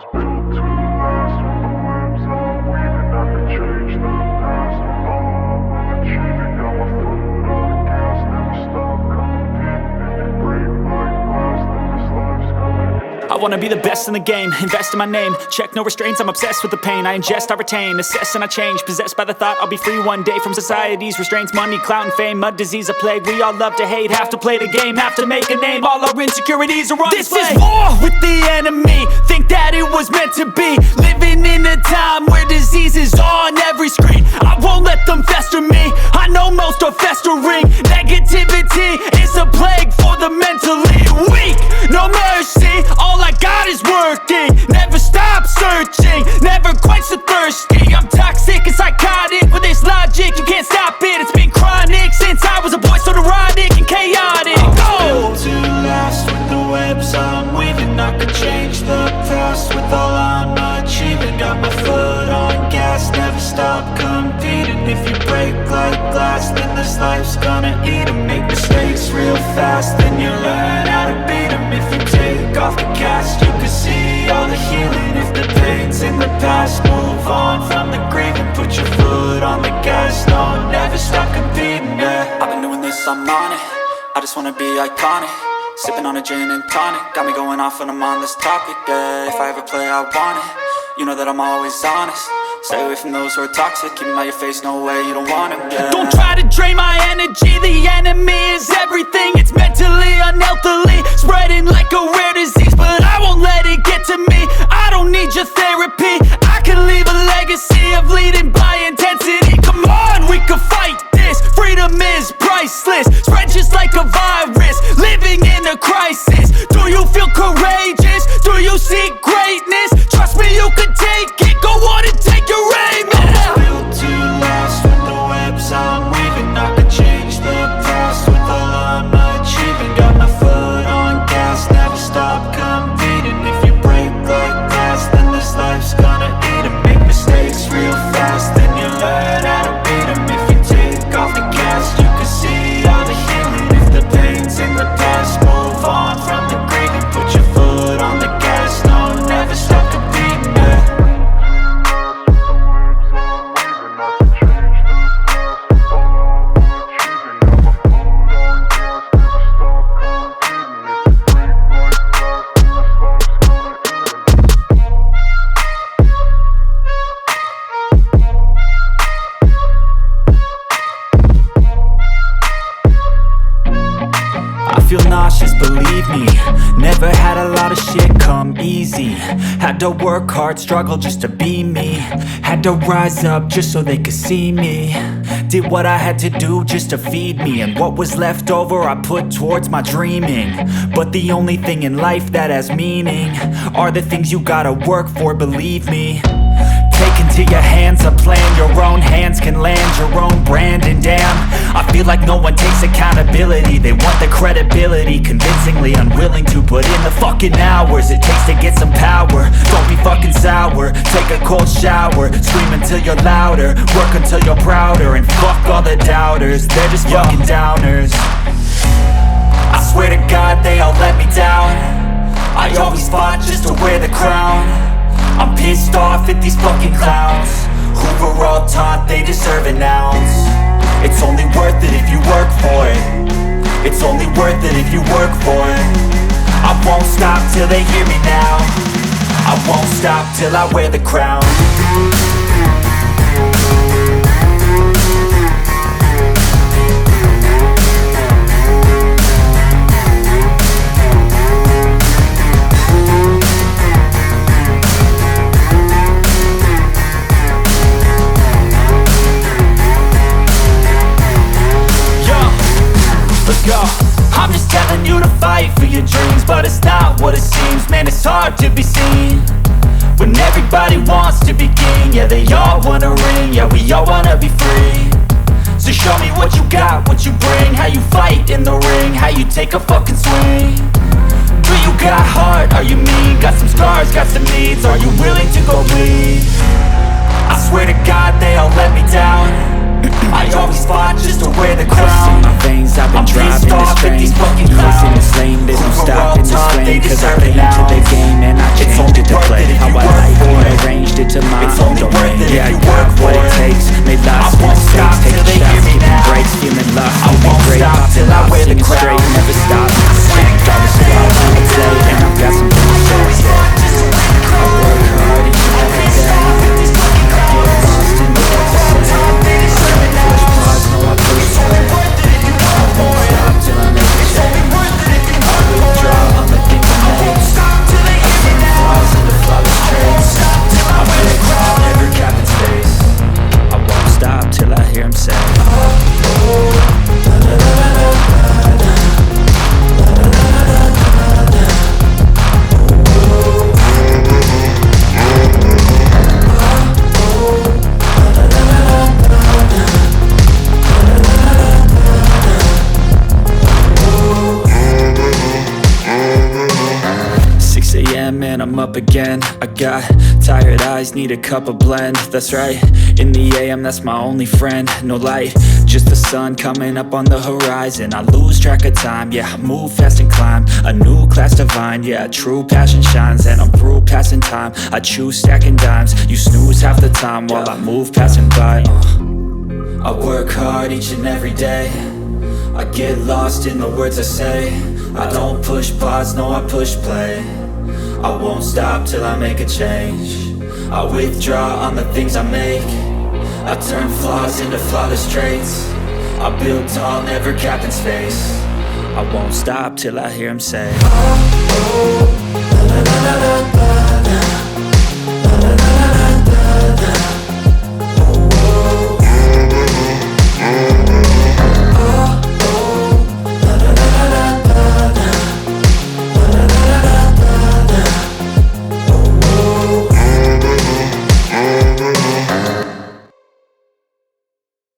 was built to last. With the webs I'm weaving, I could change the past. With all I'm achieving, got my foot on the gas. Never stop competing. If you break like glass, then this life's gonna end. I wanna be the best in the game, invest in my name. Check no restraints, I'm obsessed with the pain. I ingest, I retain, assess and I change. Possessed by the thought I'll be free one day from society's restraints. Money, clout and fame, mud, disease, a plague. We all love to hate, have to play the game, have to make a name. All our insecurities are on display. This is war with the enemy, think that it was meant to be. Living in a time where disease is on every screen. I won't let them fester me, I know most are festering. Negativity is a plague for the mentally weak. No mercy, all I got is working. Never stop searching, never quench the thirsty. I'm toxic and psychotic, with this logic you can't stop it. It's been chronic since I was a boy, so neurotic and chaotic. Built to last. With the webs I'm weaving, I could change the past. With all I'm achieving, got my foot on gas. Never stop competing. If you break like glass, then this life's gonna eat 'em. Make mistakes real fast, then you learn how to beat 'em. If you take off the cast, you can see all the healing. If the pain's in the past, move on from the grieving. Put your foot on the gas, no, never stop competing, yeah. I've been doing this, I'm on it. I just wanna be iconic. Sipping on a gin and tonic, got me going off when I'm on this topic, yeah. If I ever play, I want it. You know that I'm always honest. Stay away from those who are toxic. Keep 'em out your face, no way, you don't want 'em, yeah. Don't try to drain my energy. The enemy is everything. It's mentally, unhealthily, spreading like a rare disease. But I won't let it get to me. I don't need your therapy. I can leave a legacy of leading by intensity. Come on, we can fight this. Freedom is priceless. Spread just like a virus. Living in a crisis. Do you feel courageous? Do you seek greatness? Trust me, you can take it. Go on and take your aim. I was built to last. With the webs I'm weaving, I could change the past. With all I'm achieving, got my foot on gas. Never stop competing. If you break like glass, then this life's gonna eat 'em. Make mistakes real fast, then you learn how to beat 'em. If you take off the cast, you can see all the healing. If the pain's in the past, move on from the grieving. Put your foot on the gas, no, never stop competing, yeah. I feel nauseous, believe me. Never had a lot of shit come easy. Had to work hard, struggle just to be me. Had to rise up just so they could see me. Did what I had to do just to feed me. And what was left over I put towards my dreaming. But the only thing in life that has meaning are the things you gotta work for, believe me. Take into your hands a plan, your own hands can land your own brand. And damn, I feel like no one takes accountability. They want the credibility, convincingly unwilling to put in the fucking hours it takes to get some power. Don't be fucking sour, take a cold shower. Scream until you're louder, work until you're prouder. And fuck all the doubters, they're just fucking downers. I swear to God they all let me down. I always fought just to wear the crown. I'm pissed off at these fucking clowns who were all taught they deserve an ounce. It's only worth it if you work for it. It's only worth it if you work for it. I won't stop till they hear me now. I won't stop till I wear the crown. I'm just telling you to fight for your dreams, but it's not what it seems. Man, it's hard to be seen when everybody wants to be king. Yeah, they all wanna ring, yeah, we all wanna be free. So show me what you got, what you bring. How you fight in the ring, how you take a fucking swing. Do you got heart, are you mean? Got some scars, got some needs, are you willing to go bleed? I swear to God they all let me down. I always fought just to wear the crown. In my veins, I've been driving this train. Listen, this lane, there's no stopping this train. Cause I play into the game and I changed it to play. How I got tired eyes, need a cup of blend. That's right, in the AM, that's my only friend. No light, just the sun coming up on the horizon. I lose track of time, yeah, I move fast and climb a new class divine, yeah, true passion shines. And I'm through passing time, I choose stacking dimes. You snooze half the time while I move passing by. I work hard each and every day, I get lost in the words I say. I don't push pause, no, I push play. I won't stop till I make a change. I withdraw on the things I make. I turn flaws into flawless traits. I build tall, never capped in space. I won't stop till I hear him say, oh, oh, la la la la la.